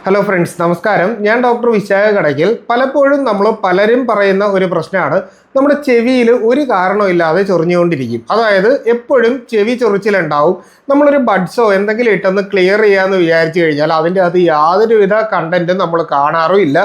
Hello friends, നമസ്കാരം. ഞാൻ doctor Vishakha Kadakkal. പലപ്പോഴും പലരും പറയുന്ന ഒരു പ്രശ്നമാണ്, നമ്മുടെ ചെവിയിൽ ഒരു കാരണമില്ലാതെ ചൊറിഞ്ഞുകൊണ്ടിരിക്കും. അതായത് എപ്പോഴും ചെവി ചൊറിച്ചിലുണ്ടാവും. നമ്മളൊരു ബഡ്സോ എന്തെങ്കിലും ഇട്ടൊന്ന് ക്ലിയർ ചെയ്യാമെന്ന് വിചാരിച്ചു കഴിഞ്ഞാൽ അതിൻ്റെ അത് യാതൊരുവിധ കണ്ടന്റും നമ്മൾ കാണാറുമില്ല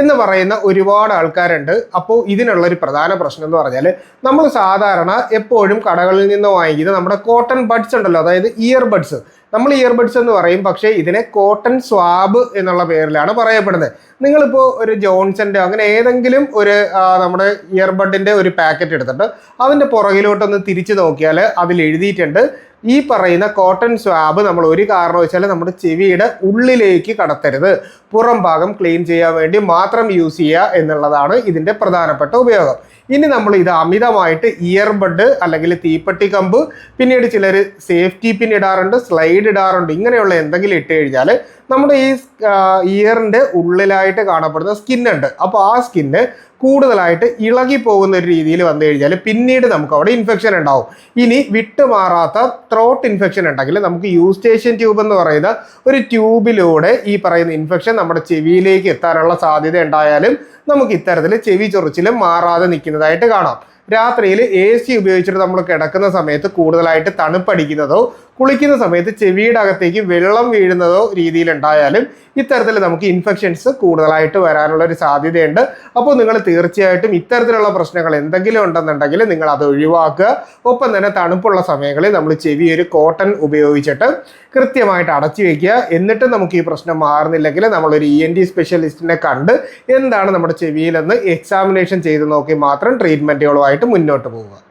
എന്ന് പറയുന്ന ഒരുപാട് ആൾക്കാരുണ്ട്. അപ്പോൾ ഇതിനുള്ളൊരു പ്രധാന പ്രശ്നം എന്ന് പറഞ്ഞാൽ, നമ്മൾ സാധാരണ എപ്പോഴും കടകളിൽ നിന്ന് വാങ്ങിക്കുന്ന നമ്മുടെ കോട്ടൺ ബഡ്സ് ഉണ്ടല്ലോ, അതായത് ഇയർബഡ്സ്. നമ്മൾ ഇയർബഡ്സ് എന്ന് പറയും, പക്ഷേ ഇതിനെ കോട്ടൺ സ്വാബ് എന്നുള്ള പേരിലാണ് പറയപ്പെടുന്നത്. നിങ്ങളിപ്പോൾ ഒരു ജോൺസന്റെ അങ്ങനെ ഏതെങ്കിലും ഒരു നമ്മുടെ ഇയർബഡിന്റെ ഒരു പാക്കറ്റ് എടുത്തിട്ട് അതിൻ്റെ പുറകിലോട്ടൊന്ന് തിരിച്ചു നോക്കിയാൽ അതിൽ എഴുതിയിട്ടുണ്ട്, ഈ പറയുന്ന കോട്ടൺ സ്വാബ് നമ്മൾ ഒരു കാരണവശാലും നമ്മുടെ ചെവിയുടെ ഉള്ളിലേക്ക് കടത്തരുത്, പുറം ഭാഗം ക്ലീൻ ചെയ്യാൻ വേണ്ടി മാത്രം യൂസ് ചെയ്യുക എന്നുള്ളതാണ് ഇതിൻ്റെ പ്രധാനപ്പെട്ട ഉപയോഗം. ഇനി നമ്മൾ ഇത് അമിതമായിട്ട് ഇയർബഡ് അല്ലെങ്കിൽ തീപ്പെട്ടി കമ്പ്, പിന്നീട് ചിലർ സേഫ്റ്റി പിൻ ഇടാറുണ്ട്, സ്ലൈഡ് ഇടാറുണ്ട്, ഇങ്ങനെയുള്ള എന്തെങ്കിലും ഇട്ട് കഴിഞ്ഞാൽ നമ്മുടെ ഈ ഇയറിൻ്റെ ഉള്ളിലായിട്ട് കാണപ്പെടുന്ന സ്കിന്നുണ്ട്. അപ്പോൾ ആ സ്കിന്ന് കൂടുതലായിട്ട് ഇളകി പോകുന്ന ഒരു രീതിയിൽ വന്നു കഴിഞ്ഞാൽ പിന്നീട് നമുക്ക് അവിടെ ഇൻഫെക്ഷൻ ഉണ്ടാവും. ഇനി വിട്ടുമാറാത്ത ത്രോട്ട് ഇൻഫെക്ഷൻ ഉണ്ടെങ്കിൽ നമുക്ക് യൂസ്റ്റേഷ്യൻ ട്യൂബ് എന്ന് പറയുന്ന ഒരു ട്യൂബിലൂടെ ഈ പറയുന്ന ഇൻഫെക്ഷൻ നമ്മുടെ ചെവിയിലേക്ക് എത്താനുള്ള സാധ്യത ഉണ്ടായാലും നമുക്ക് ഇത്തരത്തിൽ ചെവി ചൊറിച്ചിലും മാറാതെ നിൽക്കുന്നതായിട്ട് കാണാം. രാത്രിയിൽ AC ഉപയോഗിച്ചിട്ട് നമ്മൾ കിടക്കുന്ന സമയത്ത് കൂടുതലായിട്ട് തണുപ്പടിക്കുന്നതോ കുളിക്കുന്ന സമയത്ത് ചെവിയുടെ അകത്തേക്ക് വെള്ളം വീഴുന്നതോ രീതിയിലുണ്ടായാലും ഇത്തരത്തിൽ നമുക്ക് ഇൻഫെക്ഷൻസ് കൂടുതലായിട്ട് വരാനുള്ള ഒരു സാധ്യതയുണ്ട്. അപ്പോൾ നിങ്ങൾ തീർച്ചയായിട്ടും ഇത്തരത്തിലുള്ള പ്രശ്നങ്ങൾ എന്തെങ്കിലും ഉണ്ടെന്നുണ്ടെങ്കിൽ നിങ്ങൾ അത് ഒഴിവാക്കുക. ഒപ്പം തന്നെ തണുപ്പുള്ള സമയങ്ങളിൽ നമ്മൾ ചെവി ഒരു കോട്ടൺ ഉപയോഗിച്ചിട്ട് കൃത്യമായിട്ട് അടച്ചു വെക്കുക. എന്നിട്ട് നമുക്ക് ഈ പ്രശ്നം മാറുന്നില്ലെങ്കിൽ നമ്മളൊരു ENT സ്പെഷ്യലിസ്റ്റിനെ കണ്ട് എന്താണ് നമ്മുടെ ചെവിയിലെന്ന് എക്സാമിനേഷൻ ചെയ്ത് നോക്കി മാത്രം ട്രീറ്റ്മെൻറ്റുകളുമായിട്ട് മുന്നോട്ട് പോവുക.